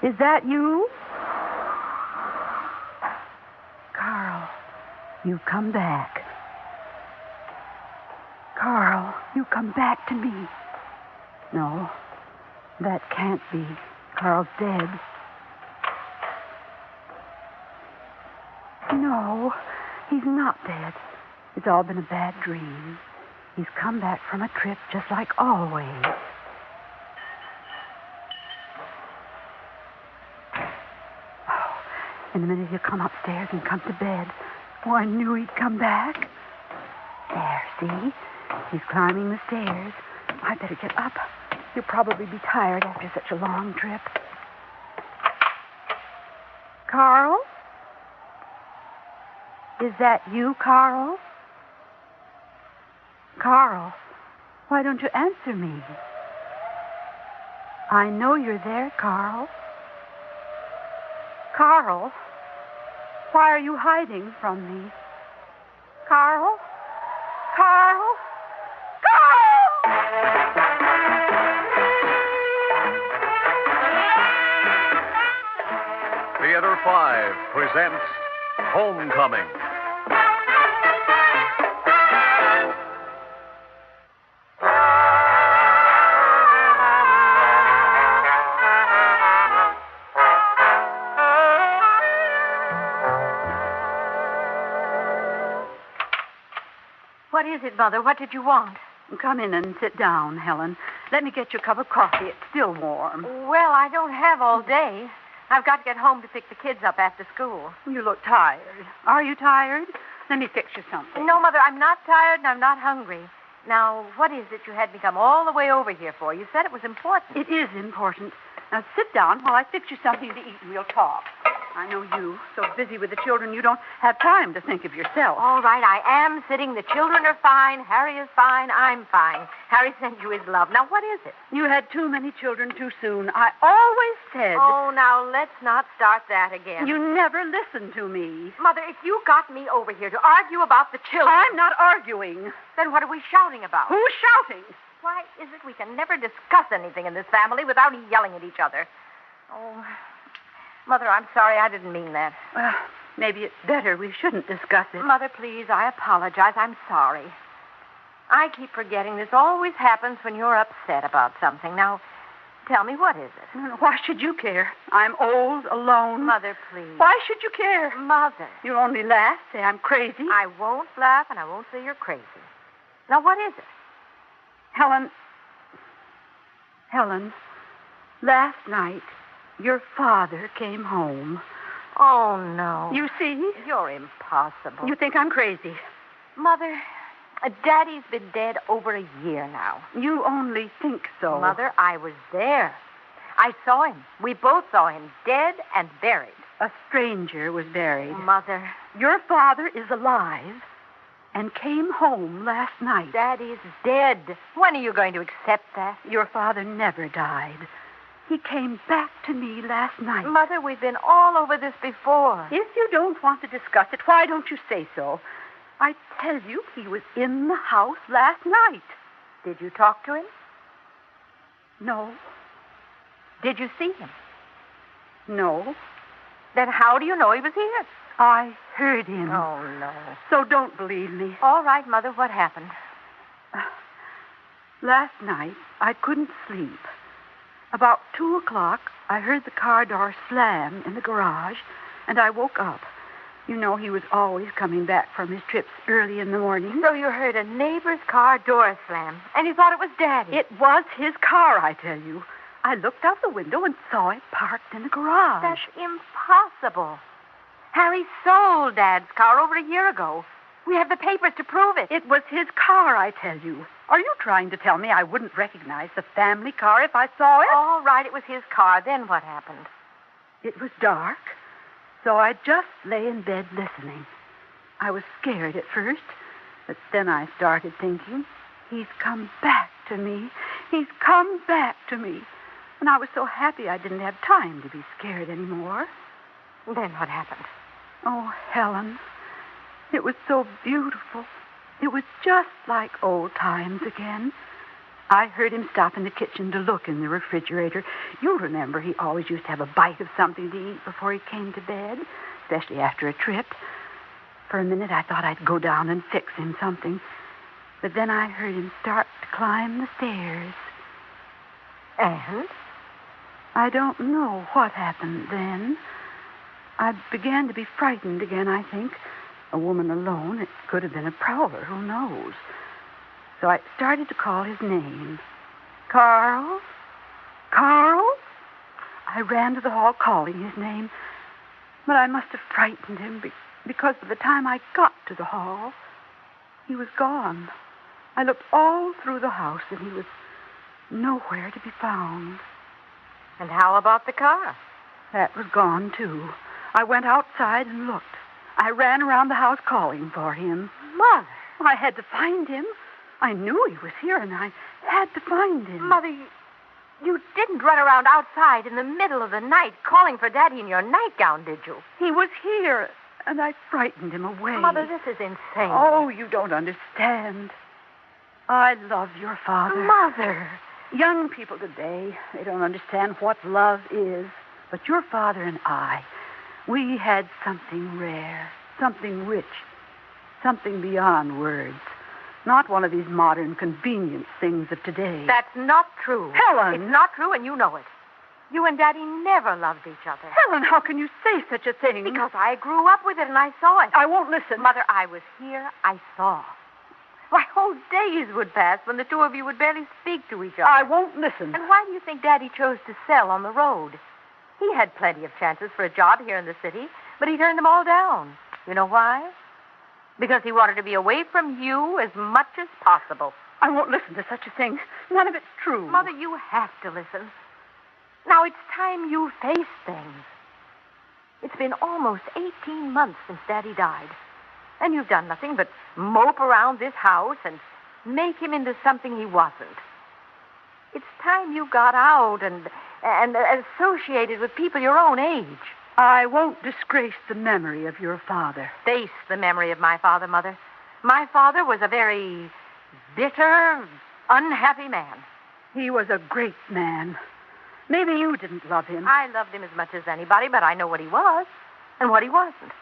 Is that you? Carl, you've come back. Carl, you come back to me. No, that can't be. Carl's dead. No, he's not dead. It's all been a bad dream. He's come back from a trip just like always. Oh, in a minute he'll come upstairs and come to bed. Oh, I knew he'd come back. There, see? He's climbing the stairs. I better get up. He'll probably be tired after such a long trip. Carl? Is that you, Carl? Carl, why don't you answer me? I know you're there, Carl. Carl, why are you hiding from me? Carl? Carl? Carl! Theater 5 presents Homecoming. What is it, Mother? What did you want? Come in and sit down, Helen. Let me get you a cup of coffee. It's still warm. Well, I don't have all day. I've got to get home to pick the kids up after school. You look tired. Are you tired? Let me fix you something. No, Mother, I'm not tired and I'm not hungry. Now, what is it you had me come all the way over here for? You said it was important. It is important. Now, sit down while I fix you something to eat and we'll talk. I know you, so busy with the children, you don't have time to think of yourself. All right, I am sitting. The children are fine. Harry is fine. I'm fine. Harry sent you his love. Now, what is it? You had too many children too soon. I always said... Oh, now, let's not start that again. You never listened to me. Mother, if you got me over here to argue about the children... I'm not arguing. Then what are we shouting about? Who's shouting? Why is it we can never discuss anything in this family without yelling at each other? Oh... Mother, I'm sorry. I didn't mean that. Well, maybe it's better we shouldn't discuss it. Mother, please, I apologize. I'm sorry. I keep forgetting this always happens when you're upset about something. Now, tell me, what is it? Why should you care? I'm old, alone. Mother, please. Why should you care? Mother. You'll only laugh, say I'm crazy. I won't laugh, and I won't say you're crazy. Now, what is it? Helen, last night... your father came home. Oh, no. You see? You're impossible. You think I'm crazy. Mother, Daddy's been dead over a year now. You only think so. Mother, I was there. I saw him. We both saw him, dead and buried. A stranger was buried. Mother. Your father is alive and came home last night. Daddy's dead. When are you going to accept that? Your father never died. He came back to me last night. Mother, we've been all over this before. If you don't want to discuss it, why don't you say so? I tell you, he was in the house last night. Did you talk to him? No. Did you see him? No. Then how do you know he was here? I heard him. Oh, no. So don't believe me. All right, Mother, what happened? Last night, I couldn't sleep. About 2 o'clock, I heard the car door slam in the garage, and I woke up. You know, he was always coming back from his trips early in the morning. So you heard a neighbor's car door slam, and you thought it was Daddy. It was his car, I tell you. I looked out the window and saw it parked in the garage. That's impossible. Harry sold Dad's car over a year ago. We have the papers to prove it. It was his car, I tell you. Are you trying to tell me I wouldn't recognize the family car if I saw it? All right, it was his car. Then what happened? It was dark, so I just lay in bed listening. I was scared at first, but then I started thinking, he's come back to me. He's come back to me. And I was so happy I didn't have time to be scared anymore. Then what happened? Oh, Helen, it was so beautiful. It was just like old times again. I heard him stop in the kitchen to look in the refrigerator. You'll remember he always used to have a bite of something to eat before he came to bed, especially after a trip. For a minute, I thought I'd go down and fix him something. But then I heard him start to climb the stairs. And? I don't know what happened then. I began to be frightened again, I think. A woman alone, it could have been a prowler, who knows? So I started to call his name. Carl? Carl? I ran to the hall calling his name. But I must have frightened him because by the time I got to the hall, he was gone. I looked all through the house and he was nowhere to be found. And how about the car? That was gone, too. I went outside and looked. I ran around the house calling for him. Mother! I had to find him. I knew he was here, and I had to find him. Mother, you didn't run around outside in the middle of the night calling for Daddy in your nightgown, did you? He was here, and I frightened him away. Mother, this is insane. Oh, you don't understand. I love your father. Mother! Young people today, they don't understand what love is. But your father and I, we had something rare, something rich, something beyond words. Not one of these modern convenience things of today. That's not true. Helen! It's not true, and you know it. You and Daddy never loved each other. Helen, how can you say such a thing? Because I grew up with it and I saw it. I won't listen. Mother, I was here. I saw. Why, whole days would pass when the two of you would barely speak to each other. I won't listen. And why do you think Daddy chose to sell on the road? He had plenty of chances for a job here in the city, but he turned them all down. You know why? Because he wanted to be away from you as much as possible. I won't listen to such a thing. None of it's true. Mother, you have to listen. Now it's time you face things. It's been almost 18 months since Daddy died. And you've done nothing but mope around this house and make him into something he wasn't. It's time you got out and associated with people your own age. I won't disgrace the memory of your father. Face the memory of my father, Mother. My father was a very bitter, unhappy man. He was a great man. Maybe you didn't love him. I loved him as much as anybody, but I know what he was and what he wasn't.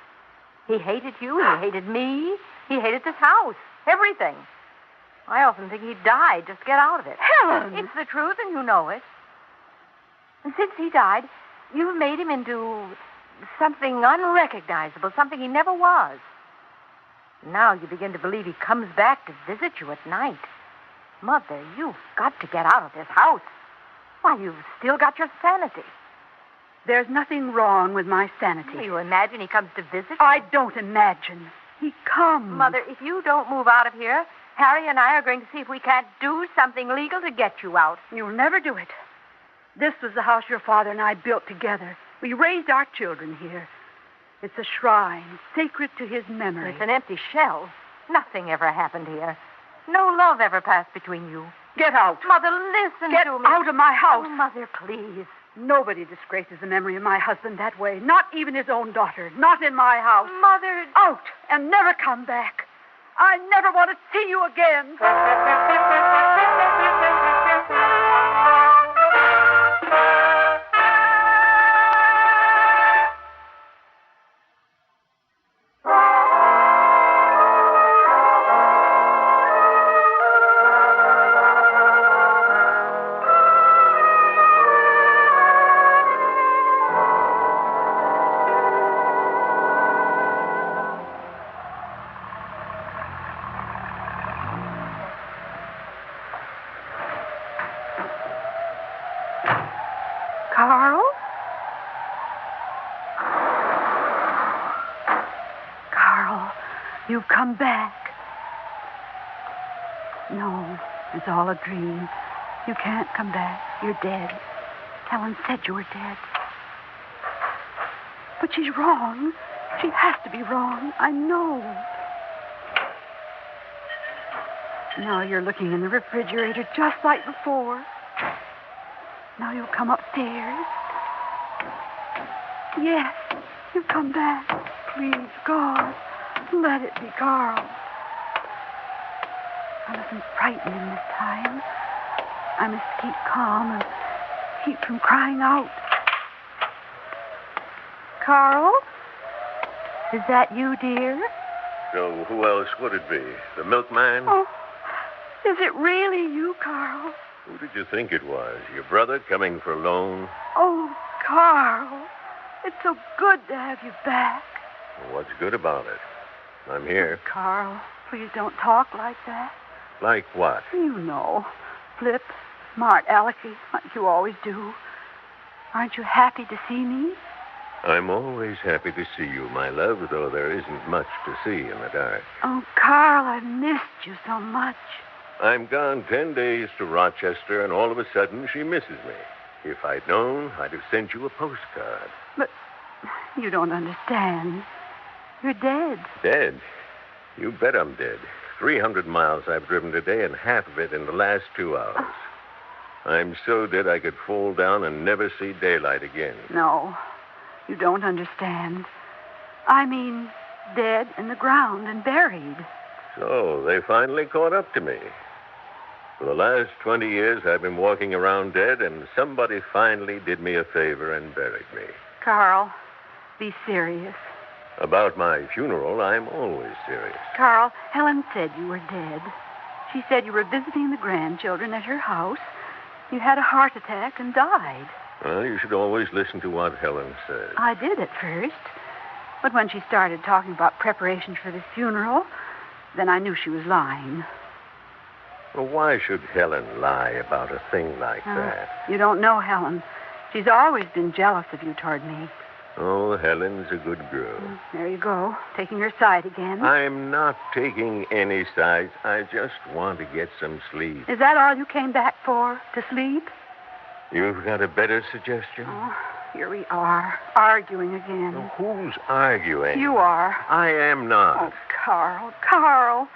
He hated you, he hated me, he hated this house, everything. I often think he'd die just to get out of it. Helen! It's the truth, and you know it. And since he died, you've made him into something unrecognizable, something he never was. Now you begin to believe he comes back to visit you at night. Mother, you've got to get out of this house. Why, you've still got your sanity. There's nothing wrong with my sanity. Do you imagine he comes to visit you? I don't imagine. He comes. Mother, if you don't move out of here, Harry and I are going to see if we can't do something legal to get you out. You'll never do it. This was the house your father and I built together. We raised our children here. It's a shrine, sacred to his memory. It's an empty shell. Nothing ever happened here. No love ever passed between you. Get out. Mother, listen Get to me. Get out of my house. Oh, Mother, please. Nobody disgraces the memory of my husband that way. Not even his own daughter. Not in my house. Mother. Out and never come back. I never want to see you again. Carl? Carl, you've come back. No, it's all a dream. You can't come back. You're dead. Helen said you were dead. But she's wrong. She has to be wrong. I know. Now you're looking in the refrigerator just like before. Now you'll come upstairs. Yes, you've come back. Please, God, let it be Carl. I wasn't frightened him this time. I must keep calm and keep from crying out. Carl? Is that you, dear? So who else would it be? The milkman? Oh, is it really you, Carl? Who did you think it was? Your brother coming for a loan? Oh, Carl, it's so good to have you back. Well, what's good about it? I'm here. Carl, please don't talk like that. Like what? You know, flip, smart alecky, like you always do. Aren't you happy to see me? I'm always happy to see you, my love, though there isn't much to see in the dark. Oh, Carl, I've missed you so much. I'm gone 10 days to Rochester, and all of a sudden she misses me. If I'd known, I'd have sent you a postcard. But you don't understand. You're dead. Dead? You bet I'm dead. 300 miles I've driven today, and half of it in the last 2 hours. I'm so dead I could fall down and never see daylight again. No, you don't understand. I mean, dead in the ground and buried. So they finally caught up to me. For the last 20 years, I've been walking around dead, and somebody finally did me a favor and buried me. Carl, be serious. About my funeral, I'm always serious. Carl, Helen said you were dead. She said you were visiting the grandchildren at her house. You had a heart attack and died. Well, you should always listen to what Helen says. I did at first. But when she started talking about preparations for the funeral, then I knew she was lying. Well, why should Helen lie about a thing like that? You don't know Helen. She's always been jealous of you toward me. Oh, Helen's a good girl. There you go, taking her side again. I'm not taking any sides. I just want to get some sleep. Is that all you came back for, to sleep? You've got a better suggestion? Oh, here we are, arguing again. Well, who's arguing? You are. I am not. Oh, Carl,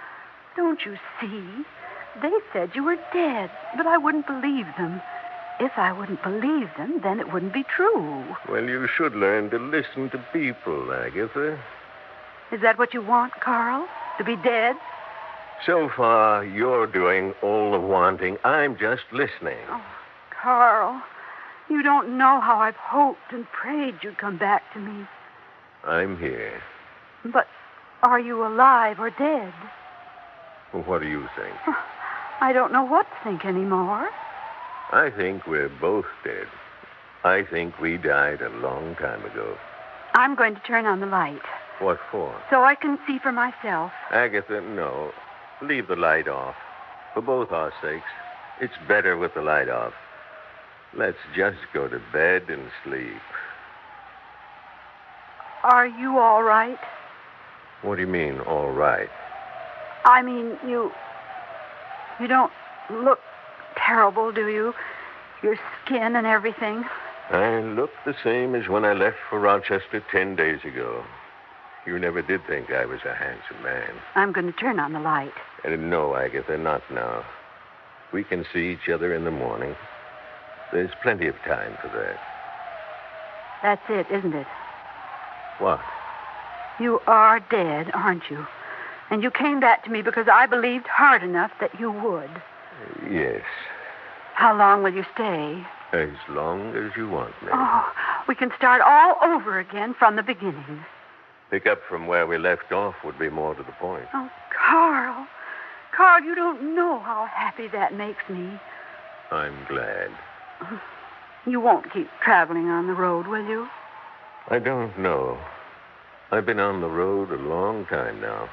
don't you see? They said you were dead, but I wouldn't believe them. If I wouldn't believe them, then it wouldn't be true. Well, you should learn to listen to people, Agatha. Is that what you want, Carl? To be dead? So far, you're doing all the wanting. I'm just listening. Oh, Carl, you don't know how I've hoped and prayed you'd come back to me. I'm here. But are you alive or dead? Well, what do you think? I don't know what to think anymore. I think we're both dead. I think we died a long time ago. I'm going to turn on the light. What for? So I can see for myself. Agatha, no. Leave the light off. For both our sakes. It's better with the light off. Let's just go to bed and sleep. Are you all right? What do you mean, all right? I mean, you don't look terrible, do you? Your skin and everything. I look the same as when I left for Rochester 10 days ago. You never did think I was a handsome man. I'm going to turn on the light. No, Agatha, not now. We can see each other in the morning. There's plenty of time for that. That's it, isn't it? What? You are dead, aren't you? And you came back to me because I believed hard enough that you would. Yes. How long will you stay? As long as you want me. Oh, we can start all over again from the beginning. Pick up from where we left off would be more to the point. Oh, Carl. Carl, you don't know how happy that makes me. I'm glad. You won't keep traveling on the road, will you? I don't know. I've been on the road a long time now.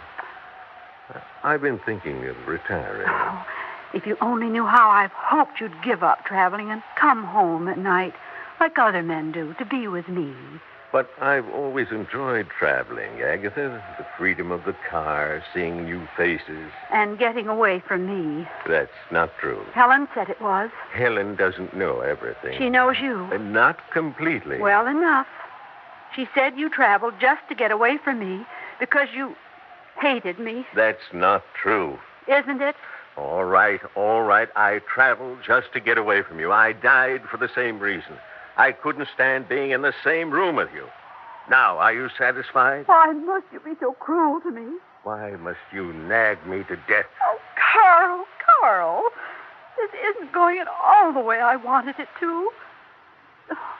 I've been thinking of retiring. Oh, if you only knew how I've hoped you'd give up traveling and come home at night, like other men do, to be with me. But I've always enjoyed traveling, Agatha. The freedom of the car, seeing new faces. And getting away from me. That's not true. Helen said it was. Helen doesn't know everything. She knows you. Not completely. Well, enough. She said you traveled just to get away from me because you hated me. That's not true. Isn't it? All right. I traveled just to get away from you. I died for the same reason. I couldn't stand being in the same room with you. Now, are you satisfied? Why must you be so cruel to me? Why must you nag me to death? Oh, Carl. This isn't going at all the way I wanted it to.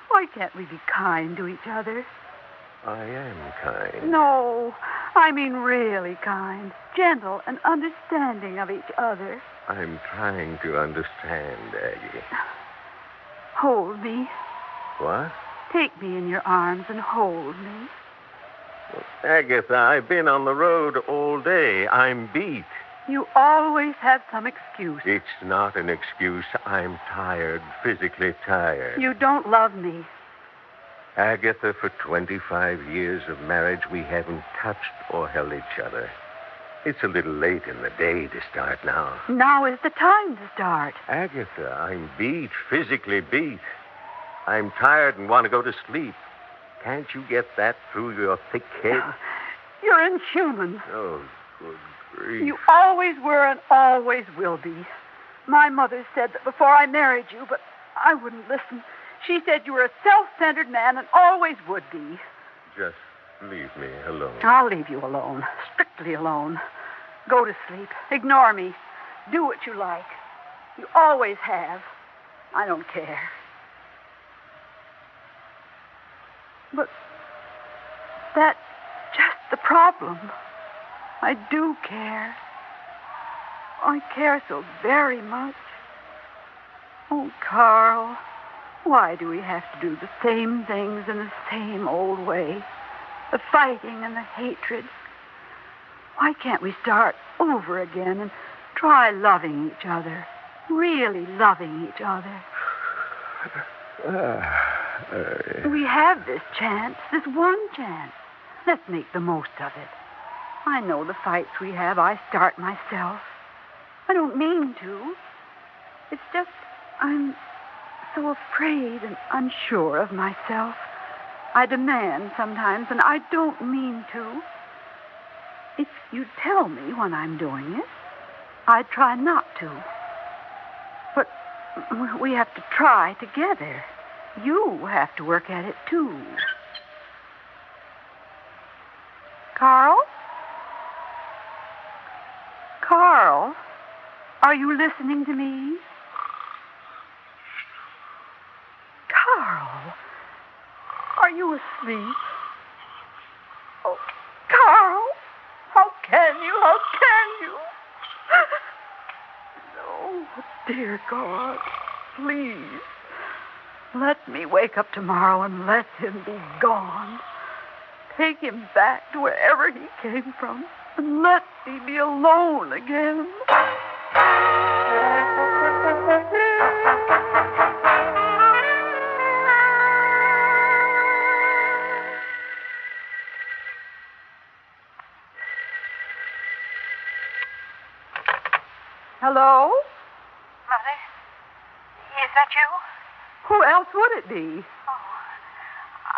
Why can't we be kind to each other? I am kind. No, I mean really kind. Gentle and understanding of each other. I'm trying to understand, Aggie. Hold me. What? Take me in your arms and hold me. Well, Agatha, I've been on the road all day. I'm beat. You always have some excuse. It's not an excuse. I'm tired, physically tired. You don't love me. Agatha, for 25 years of marriage, we haven't touched or held each other. It's a little late in the day to start now. Now is the time to start. Agatha, I'm beat, physically beat. I'm tired and want to go to sleep. Can't you get that through your thick head? You're inhuman. Oh, good grief. You always were and always will be. My mother said that before I married you, but I wouldn't listen. She said you were a self-centered man and always would be. Just leave me alone. I'll leave you alone. Strictly alone. Go to sleep. Ignore me. Do what you like. You always have. I don't care. But that's just the problem. I do care. I care so very much. Oh, Carl, why do we have to do the same things in the same old way? The fighting and the hatred. Why can't we start over again and try loving each other? Really loving each other? We have this chance, this one chance. Let's make the most of it. I know the fights we have, I start myself. I don't mean to. It's just I'm so afraid and unsure of myself. I demand sometimes, and I don't mean to. If you tell me when I'm doing it, I'd try not to. But we have to try together. You have to work at it, too. Carl? Carl, are you listening to me? Carl, are you asleep? Oh, Carl, how can you? How can you? No, dear God, please. Let me wake up tomorrow and let him be gone. Take him back to wherever he came from and let me be alone again. Hello? Mother, is that you? Who else would it be? Oh,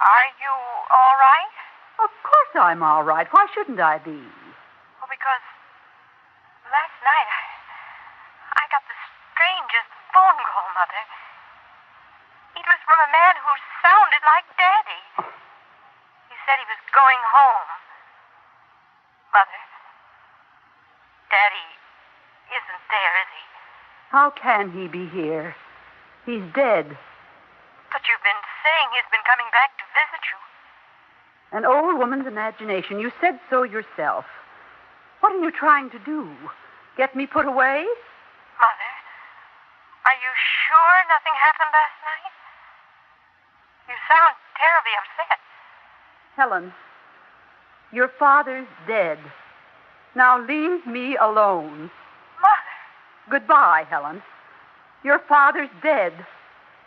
are you all right? Of course I'm all right. Why shouldn't I be? Well, because last night I got the strangest phone call, Mother. It was from a man who sounded like Daddy. He said he was going home. Mother, Daddy isn't there, is he? How can he be here? He's dead. But you've been saying he's been coming back to visit you. An old woman's imagination. You said so yourself. What are you trying to do? Get me put away? Mother, are you sure nothing happened last night? You sound terribly upset. Helen, your father's dead. Now leave me alone. Mother. Goodbye, Helen. Your father's dead.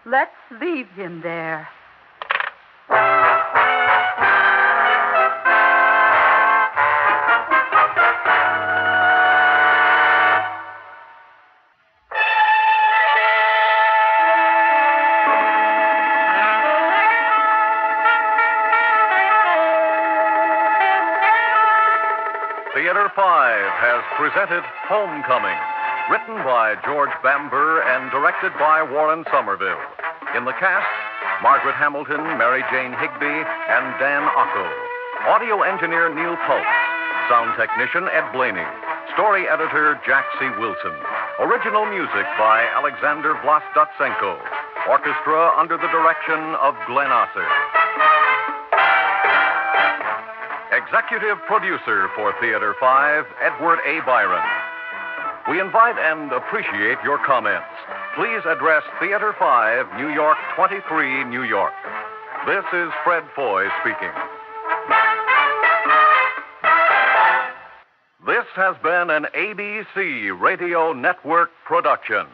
Let's leave him there. Theater 5 has presented Homecoming, written by George Bamber and directed by Warren Somerville. In the cast, Margaret Hamilton, Mary Jane Higby, and Dan Ocko. Audio engineer Neil Pulse. Sound technician Ed Begley. Story editor Jack C. Wilson. Original music by Alexander Vlastotsenko. Orchestra under the direction of Glenn Osser. Executive producer for Theater 5, Edward A. Byron. We invite and appreciate your comments. Please address Theater 5, New York 23, New York. This is Fred Foy speaking. This has been an ABC Radio Network production.